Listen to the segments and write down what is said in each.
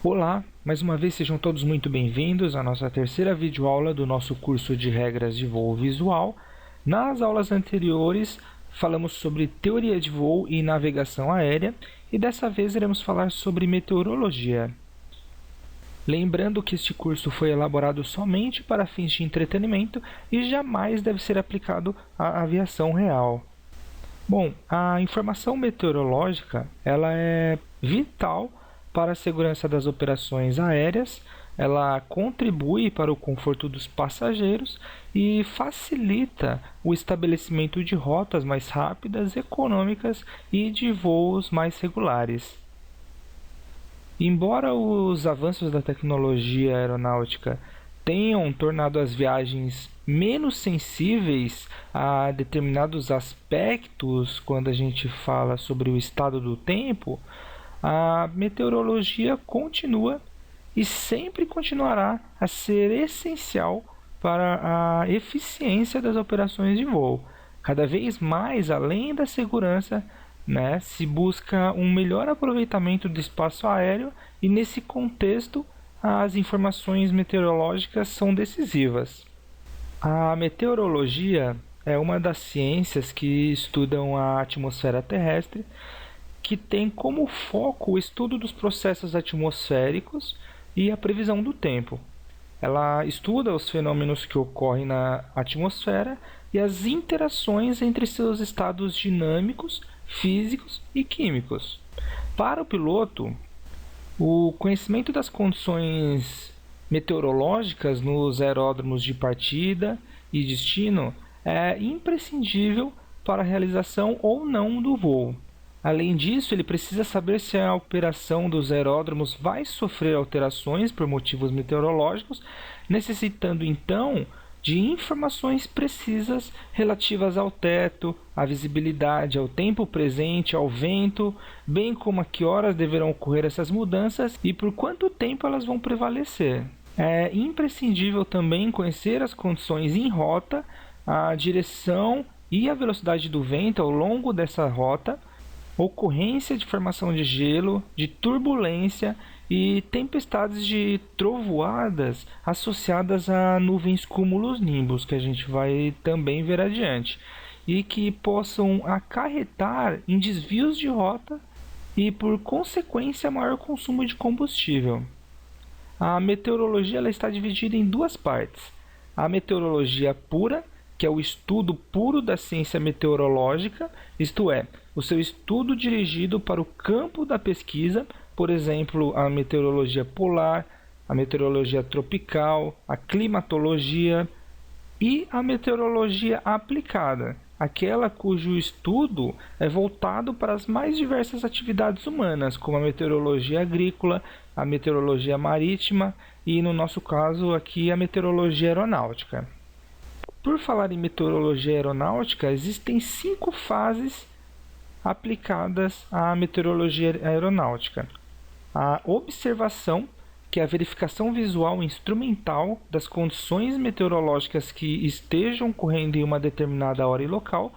Olá, mais uma vez sejam todos muito bem-vindos à nossa terceira videoaula do nosso curso de regras de voo visual. Nas aulas anteriores, falamos sobre teoria de voo e navegação aérea e dessa vez iremos falar sobre meteorologia. Lembrando que este curso foi elaborado somente para fins de entretenimento e jamais deve ser aplicado à aviação real. Bom, a informação meteorológica ela é vital para a segurança das operações aéreas, ela contribui para o conforto dos passageiros e facilita o estabelecimento de rotas mais rápidas, econômicas e de voos mais regulares. Embora os avanços da tecnologia aeronáutica tenham tornado as viagens menos sensíveis a determinados aspectos quando a gente fala sobre o estado do tempo, a meteorologia continua e sempre continuará a ser essencial para a eficiência das operações de voo. Cada vez mais, além da segurança, se busca um melhor aproveitamento do espaço aéreo e, nesse contexto, as informações meteorológicas são decisivas. A meteorologia é uma das ciências que estudam a atmosfera terrestre, que tem como foco o estudo dos processos atmosféricos e a previsão do tempo. Ela estuda os fenômenos que ocorrem na atmosfera e as interações entre seus estados dinâmicos, físicos e químicos. Para o piloto, o conhecimento das condições meteorológicas nos aeródromos de partida e destino é imprescindível para a realização ou não do voo. Além disso, ele precisa saber se a operação dos aeródromos vai sofrer alterações por motivos meteorológicos, necessitando então de informações precisas relativas ao teto, à visibilidade, ao tempo presente, ao vento, bem como a que horas deverão ocorrer essas mudanças e por quanto tempo elas vão prevalecer. É imprescindível também conhecer as condições em rota, a direção e a velocidade do vento ao longo dessa rota, ocorrência de formação de gelo, de turbulência e tempestades de trovoadas associadas a nuvens cúmulos-nimbus, que a gente vai também ver adiante, e que possam acarretar em desvios de rota e, por consequência, maior consumo de combustível. A meteorologia ela está dividida em duas partes. A meteorologia pura, que é o estudo puro da ciência meteorológica, isto é, o seu estudo dirigido para o campo da pesquisa, por exemplo, a meteorologia polar, a meteorologia tropical, a climatologia e a meteorologia aplicada, aquela cujo estudo é voltado para as mais diversas atividades humanas, como a meteorologia agrícola, a meteorologia marítima e, no nosso caso aqui, a meteorologia aeronáutica. Por falar em meteorologia aeronáutica, existem 5 fases aplicadas à meteorologia aeronáutica. A observação, que é a verificação visual e instrumental das condições meteorológicas que estejam ocorrendo em uma determinada hora e local,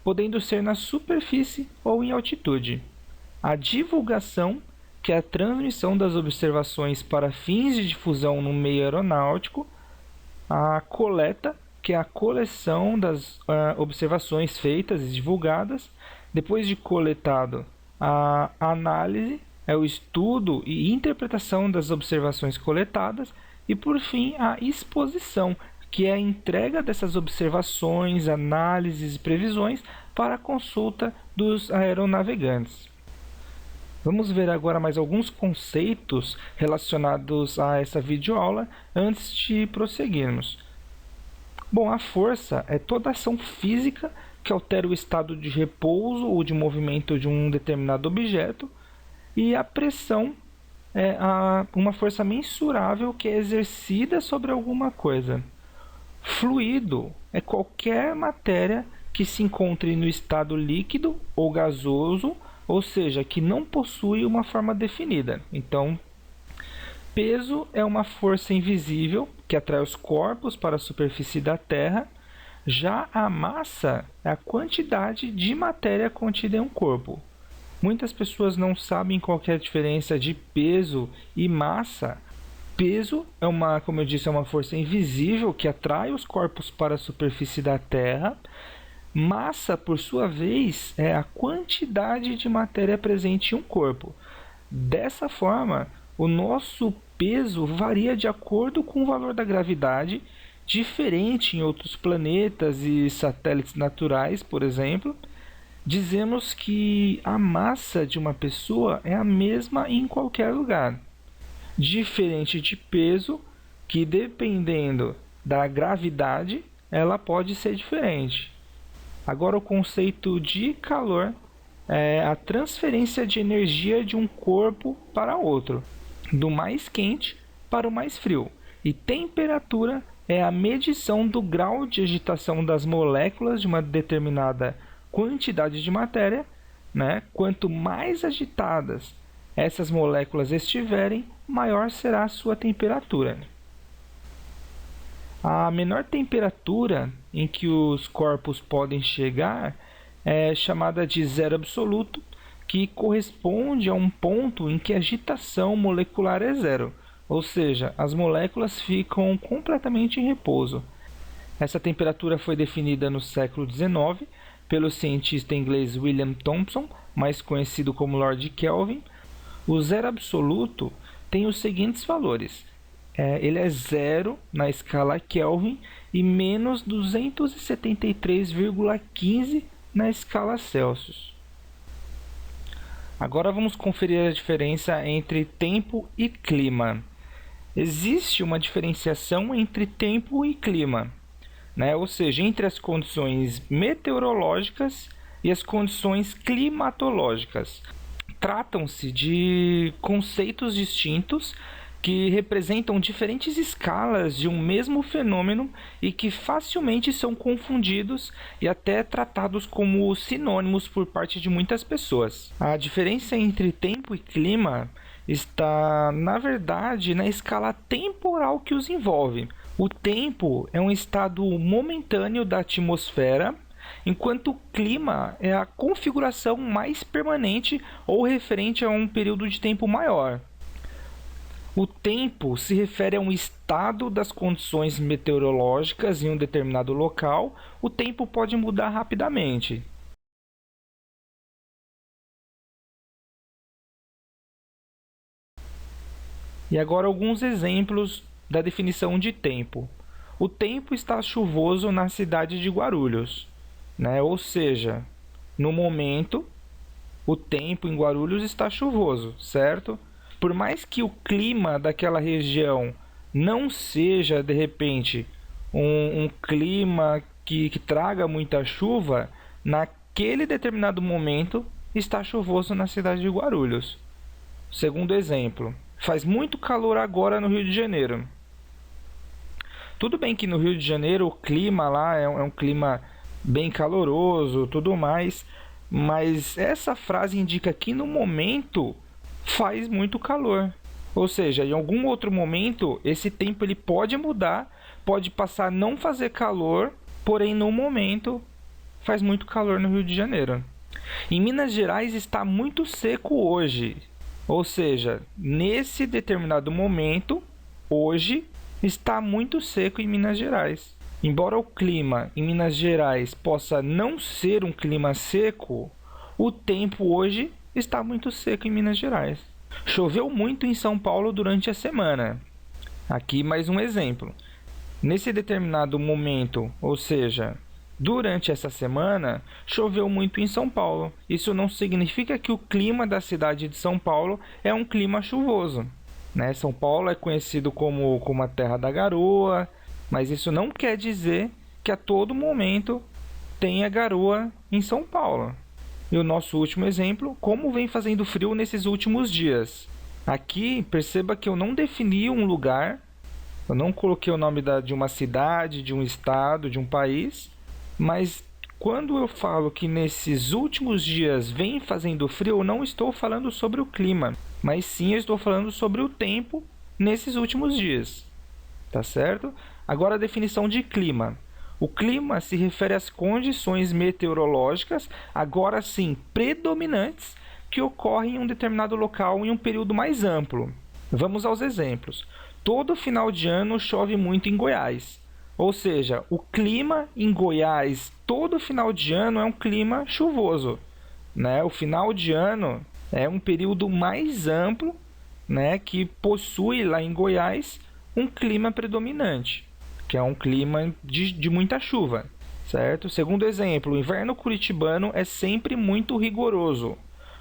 podendo ser na superfície ou em altitude. A divulgação, que é a transmissão das observações para fins de difusão no meio aeronáutico. A coleta, que é a coleção das observações feitas e divulgadas. Depois de coletado, a análise é o estudo e interpretação das observações coletadas. E, por fim, a exposição, que é a entrega dessas observações, análises e previsões para a consulta dos aeronavegantes. Vamos ver agora mais alguns conceitos relacionados a essa videoaula antes de prosseguirmos. Bom, a força é toda ação física que altera o estado de repouso ou de movimento de um determinado objeto, e a pressão é uma força mensurável que é exercida sobre alguma coisa. Fluido é qualquer matéria que se encontre no estado líquido ou gasoso, ou seja, que não possui uma forma definida. Então, peso é uma força invisível que atrai os corpos para a superfície da Terra. Já a massa é a quantidade de matéria contida em um corpo. Muitas pessoas não sabem qual que é a diferença de peso e massa. Peso é como eu disse, é uma força invisível que atrai os corpos para a superfície da Terra. Massa, por sua vez, é a quantidade de matéria presente em um corpo. Dessa forma, o nosso peso varia de acordo com o valor da gravidade, diferente em outros planetas e satélites naturais, por exemplo. Dizemos que a massa de uma pessoa é a mesma em qualquer lugar, diferente de peso, que dependendo da gravidade, ela pode ser diferente. Agora, o conceito de calor é a transferência de energia de um corpo para outro, do mais quente para o mais frio. E temperatura é a medição do grau de agitação das moléculas de uma determinada quantidade de matéria, né? Quanto mais agitadas essas moléculas estiverem, maior será a sua temperatura. A menor temperatura em que os corpos podem chegar é chamada de zero absoluto, que corresponde a um ponto em que a agitação molecular é zero, ou seja, as moléculas ficam completamente em repouso. Essa temperatura foi definida no século XIX pelo cientista inglês William Thomson, mais conhecido como Lord Kelvin. O zero absoluto tem os seguintes valores. Ele é zero na escala Kelvin e menos 273,15 na escala Celsius. Agora vamos conferir a diferença entre tempo e clima. Existe uma diferenciação entre tempo e clima, né? Ou seja, entre as condições meteorológicas e as condições climatológicas. Tratam-se de conceitos distintos que representam diferentes escalas de um mesmo fenômeno e que facilmente são confundidos e até tratados como sinônimos por parte de muitas pessoas. A diferença entre tempo e clima está, na verdade, na escala temporal que os envolve. O tempo é um estado momentâneo da atmosfera, enquanto o clima é a configuração mais permanente ou referente a um período de tempo maior. O tempo se refere a um estado das condições meteorológicas em um determinado local. O tempo pode mudar rapidamente. E agora alguns exemplos da definição de tempo. O tempo está chuvoso na cidade de Guarulhos, né? Ou seja, no momento, o tempo em Guarulhos está chuvoso, certo? Por mais que o clima daquela região não seja, de repente, um clima que traga muita chuva, naquele determinado momento está chuvoso na cidade de Guarulhos. Segundo exemplo, faz muito calor agora no Rio de Janeiro. Tudo bem que no Rio de Janeiro o clima lá é um clima bem caloroso, tudo mais, mas essa frase indica que no momento faz muito calor. Ou seja, em algum outro momento esse tempo ele pode mudar, pode passar a não fazer calor, porém no momento faz muito calor no Rio de Janeiro. Em Minas Gerais está muito seco hoje. Ou seja, nesse determinado momento, hoje, está muito seco em Minas Gerais. Embora o clima em Minas Gerais possa não ser um clima seco, o tempo hoje está muito seco em Minas Gerais. Choveu muito em São Paulo durante a semana. Aqui mais um exemplo. Nesse determinado momento, ou seja, durante essa semana, choveu muito em São Paulo. Isso não significa que o clima da cidade de São Paulo é um clima chuvoso, né? São Paulo é conhecido como a terra da garoa, mas isso não quer dizer que a todo momento tenha garoa em São Paulo. E o nosso último exemplo, como vem fazendo frio nesses últimos dias. Aqui, perceba que eu não defini um lugar, eu não coloquei o nome de uma cidade, de um estado, de um país, mas quando eu falo que nesses últimos dias vem fazendo frio, eu não estou falando sobre o clima, mas sim eu estou falando sobre o tempo nesses últimos dias. Tá certo? Agora a definição de clima. O clima se refere às condições meteorológicas, agora sim predominantes, que ocorre em um determinado local em um período mais amplo. Vamos aos exemplos. Todo final de ano chove muito em Goiás. Ou seja, o clima em Goiás todo final de ano é um clima chuvoso, né? O final de ano é um período mais amplo, né, que possui lá em Goiás um clima predominante, que é um clima de muita chuva, certo? Segundo exemplo, o inverno curitibano é sempre muito rigoroso,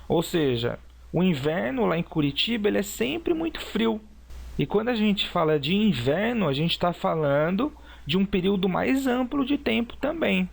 ou seja, o inverno lá em Curitiba ele é sempre muito frio. E quando a gente fala de inverno, a gente está falando de um período mais amplo de tempo também.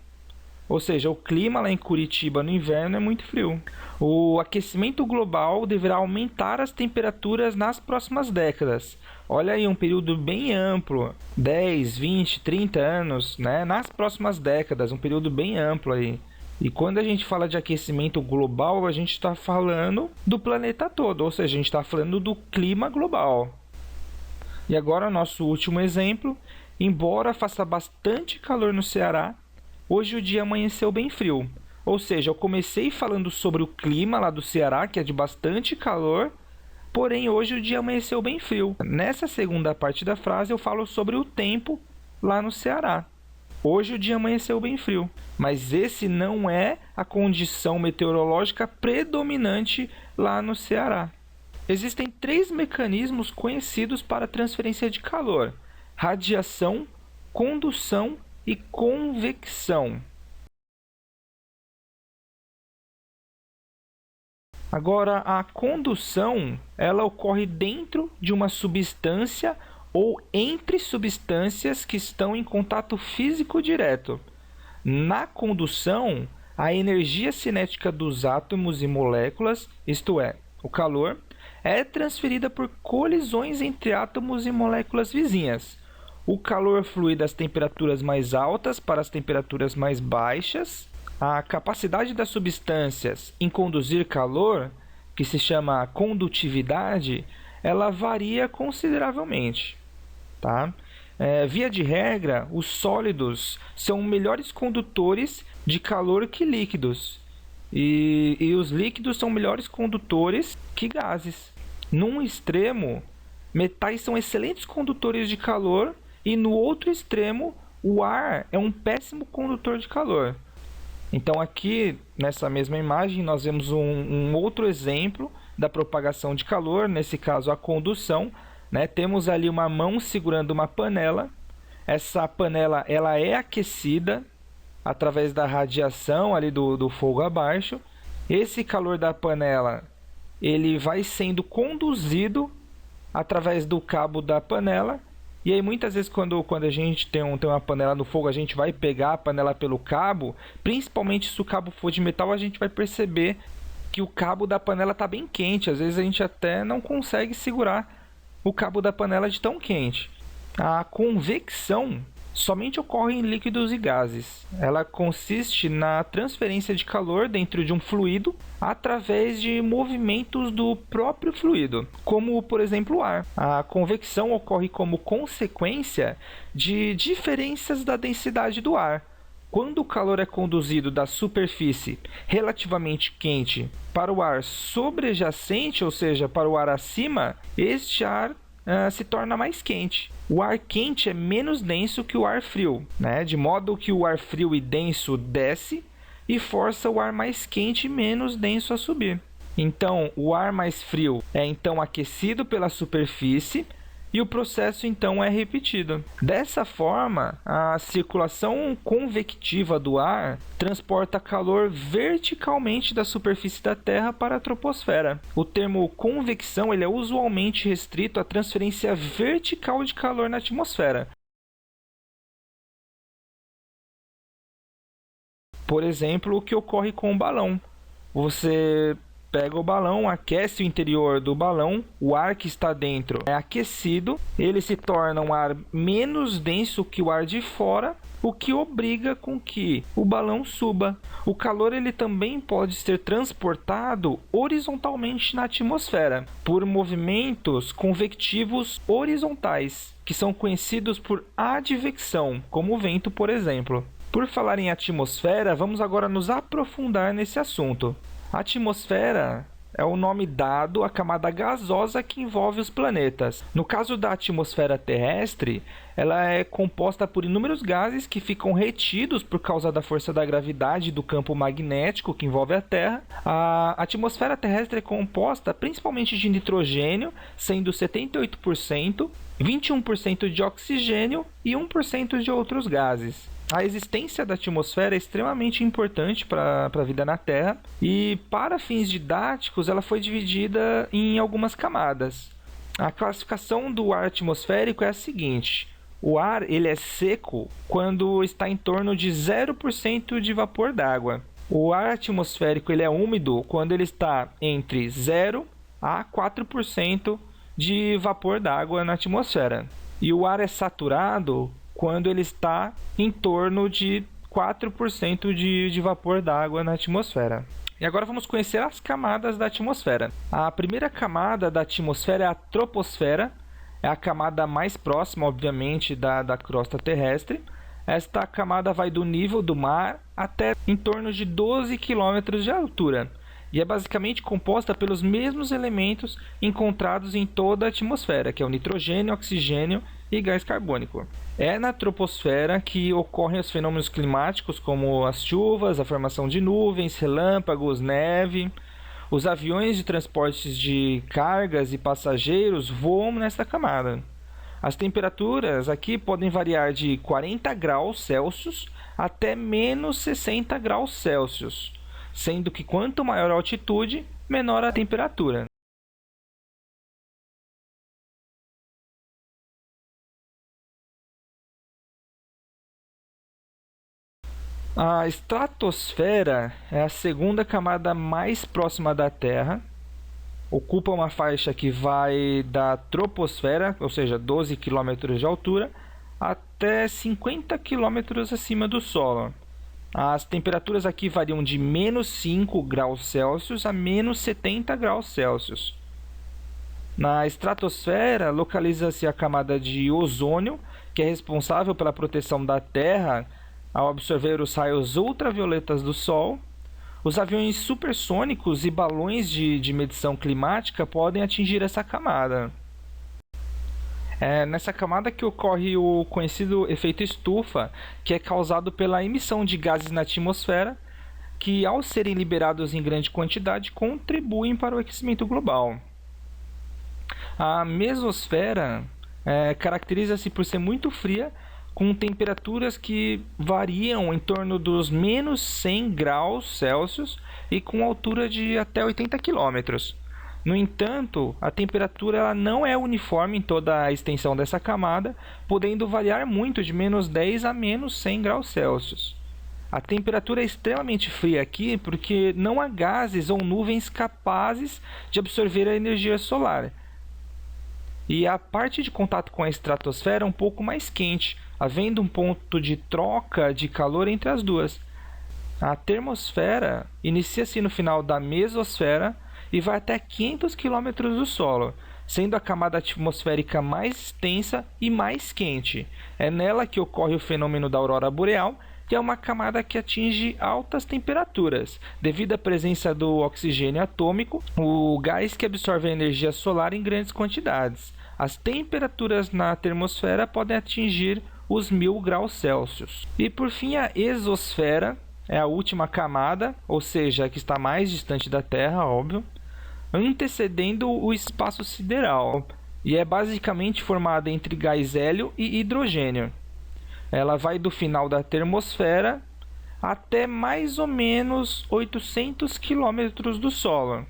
Ou seja, o clima lá em Curitiba no inverno é muito frio. O aquecimento global deverá aumentar as temperaturas nas próximas décadas. Olha aí, um período bem amplo, 10, 20, 30 anos, né? Nas próximas décadas, um período bem amplo aí. E quando a gente fala de aquecimento global, a gente está falando do planeta todo, ou seja, a gente está falando do clima global. E agora, nosso último exemplo. Embora faça bastante calor no Ceará, hoje o dia amanheceu bem frio. Ou seja, eu comecei falando sobre o clima lá do Ceará, que é de bastante calor, porém hoje o dia amanheceu bem frio. Nessa segunda parte da frase eu falo sobre o tempo lá no Ceará. Hoje o dia amanheceu bem frio, mas esse não é a condição meteorológica predominante lá no Ceará. Existem 3 mecanismos conhecidos para a transferência de calor: radiação, condução e convecção. Agora, a condução, ela ocorre dentro de uma substância ou entre substâncias que estão em contato físico direto. Na condução, a energia cinética dos átomos e moléculas, isto é, o calor, é transferida por colisões entre átomos e moléculas vizinhas. O calor flui das temperaturas mais altas para as temperaturas mais baixas. A capacidade das substâncias em conduzir calor, que se chama condutividade, ela varia consideravelmente, tá? Via de regra, os sólidos são melhores condutores de calor que líquidos, e os líquidos são melhores condutores que gases. Num extremo, metais são excelentes condutores de calor, e no outro extremo, o ar é um péssimo condutor de calor. Então aqui, nessa mesma imagem, nós vemos um outro exemplo da propagação de calor, nesse caso a condução, né? Temos ali uma mão segurando uma panela. Essa panela ela é aquecida através da radiação ali do fogo abaixo. Esse calor da panela ele vai sendo conduzido através do cabo da panela. E aí muitas vezes quando a gente tem uma panela no fogo, a gente vai pegar a panela pelo cabo, principalmente se o cabo for de metal, a gente vai perceber que o cabo da panela está bem quente. Às vezes a gente até não consegue segurar o cabo da panela de tão quente. A convecção somente ocorre em líquidos e gases. Ela consiste na transferência de calor dentro de um fluido através de movimentos do próprio fluido, como, por exemplo, o ar. A convecção ocorre como consequência de diferenças da densidade do ar. Quando o calor é conduzido da superfície relativamente quente para o ar sobrejacente, ou seja, para o ar acima, este ar se torna mais quente. O ar quente é menos denso que o ar frio, né? De modo que o ar frio e denso desce e força o ar mais quente e menos denso a subir. Então, o ar mais frio é então aquecido pela superfície e o processo então é repetido. Dessa forma, a circulação convectiva do ar transporta calor verticalmente da superfície da Terra para a troposfera. O termo convecção ele é usualmente restrito à transferência vertical de calor na atmosfera. Por exemplo, o que ocorre com o balão. Você pega o balão, aquece o interior do balão, o ar que está dentro é aquecido, ele se torna um ar menos denso que o ar de fora, o que obriga com que o balão suba. O calor ele também pode ser transportado horizontalmente na atmosfera por movimentos convectivos horizontais, que são conhecidos por advecção, como o vento, por exemplo. Por falar em atmosfera, vamos agora nos aprofundar nesse assunto. A atmosfera é o nome dado à camada gasosa que envolve os planetas. No caso da atmosfera terrestre, ela é composta por inúmeros gases que ficam retidos por causa da força da gravidade e do campo magnético que envolve a Terra. A atmosfera terrestre é composta principalmente de nitrogênio, sendo 78%, 21% de oxigênio e 1% de outros gases. A existência da atmosfera é extremamente importante para a vida na Terra e, para fins didáticos, ela foi dividida em algumas camadas. A classificação do ar atmosférico é a seguinte: o ar ele é seco quando está em torno de 0% de vapor d'água. O ar atmosférico ele é úmido quando ele está entre 0 a 4% de vapor d'água na atmosfera. E o ar é saturado quando ele está em torno de 4% de vapor d'água na atmosfera. E agora vamos conhecer as camadas da atmosfera. A primeira camada da atmosfera é a troposfera, é a camada mais próxima, obviamente, da crosta terrestre. Esta camada vai do nível do mar até em torno de 12 km de altura e é basicamente composta pelos mesmos elementos encontrados em toda a atmosfera, que é o nitrogênio, oxigênio e gás carbônico. É na troposfera que ocorrem os fenômenos climáticos como as chuvas, a formação de nuvens, relâmpagos, neve. Os aviões de transportes de cargas e passageiros voam nesta camada. As temperaturas aqui podem variar de 40 graus Celsius até menos 60 graus Celsius, sendo que quanto maior a altitude, menor a temperatura. A estratosfera é a segunda camada mais próxima da Terra. Ocupa uma faixa que vai da troposfera, ou seja, 12 km de altura, até 50 km acima do solo. As temperaturas aqui variam de menos 5 graus Celsius a menos 70 graus Celsius. Na estratosfera, localiza-se a camada de ozônio, que é responsável pela proteção da Terra ao absorver os raios ultravioletas do Sol. Os aviões supersônicos e balões de medição climática podem atingir essa camada. É nessa camada que ocorre o conhecido efeito estufa, que é causado pela emissão de gases na atmosfera, que, ao serem liberados em grande quantidade, contribuem para o aquecimento global. A mesosfera caracteriza-se por ser muito fria, com temperaturas que variam em torno dos menos 100 graus Celsius e com altura de até 80 km. No entanto, a temperatura ela não é uniforme em toda a extensão dessa camada, podendo variar muito de menos 10 a menos 100 graus Celsius. A temperatura é extremamente fria aqui porque não há gases ou nuvens capazes de absorver a energia solar. E a parte de contato com a estratosfera é um pouco mais quente, havendo um ponto de troca de calor entre as duas. A termosfera inicia-se no final da mesosfera e vai até 500 km do solo, sendo a camada atmosférica mais extensa e mais quente. É nela que ocorre o fenômeno da aurora boreal, que é uma camada que atinge altas temperaturas, devido à presença do oxigênio atômico, o gás que absorve a energia solar em grandes quantidades. As temperaturas na termosfera podem atingir os 1000 graus Celsius. E por fim, a exosfera é a última camada, ou seja, a que está mais distante da Terra, óbvio, antecedendo o espaço sideral, e é basicamente formada entre gás hélio e hidrogênio. Ela vai do final da termosfera até mais ou menos 800 km do solo,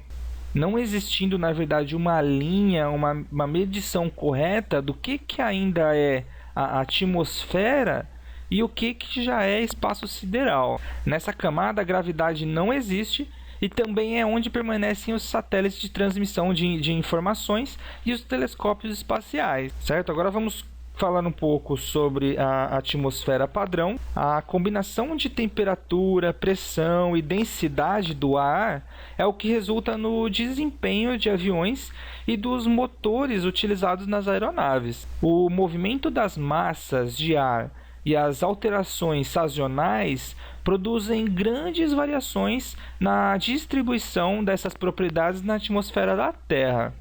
não existindo, na verdade, uma linha, uma medição correta do que ainda é a atmosfera e o que já é espaço sideral. Nessa camada, a gravidade não existe e também é onde permanecem os satélites de transmissão de informações e os telescópios espaciais, certo? Agora vamos falar um pouco sobre a atmosfera padrão. A combinação de temperatura, pressão e densidade do ar é o que resulta no desempenho de aviões e dos motores utilizados nas aeronaves. O movimento das massas de ar e as alterações sazonais produzem grandes variações na distribuição dessas propriedades na atmosfera da Terra.